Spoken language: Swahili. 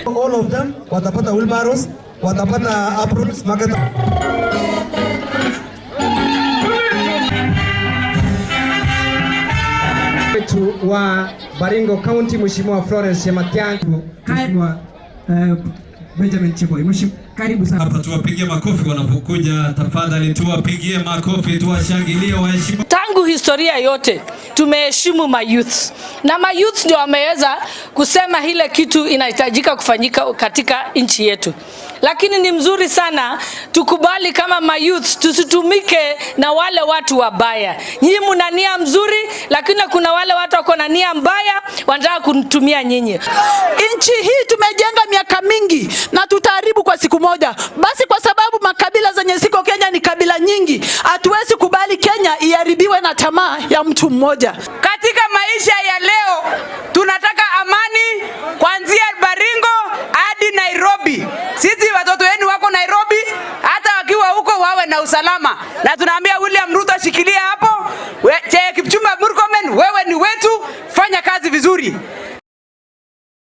All of them watapata wheelbarrows, watapata aprons, magata. Wetu wa Baringo County, Mheshimiwa Florence Matiang'i, Mheshimiwa Benjamin Chiboi. Karibu sana. Hapa tuwapigie makofi wanapokuja, tafadhali tuwapigie makofi, tuwashangilie waheshimiwa. Tangu historia yote tumeheshimu mayouth, na mayouth ndio wameweza kusema ile kitu inahitajika kufanyika katika nchi yetu. Lakini ni mzuri sana tukubali kama mayouth tusitumike na wale watu wabaya. Nyinyi mna nia mzuri, lakini kuna wale watu wako na nia mbaya wanataka kunitumia nyinyi. Nchi hii tumejenga miaka mingi na tutaharibu kwa siku moja. Basi kwa sababu makabila zenye ziko Kenya ni kabila nyingi, hatuwezi kubali Kenya iharibiwe na tamaa ya mtu mmoja. Katika maisha ya leo tunataka amani kuanzia Baringo hadi Nairobi. Sisi watoto wenu wako Nairobi, hata wakiwa huko wawe na usalama. Na tunaambia William Ruto shikilia hapo. Kipchumba Murkomen, wewe ni wetu, fanya kazi vizuri.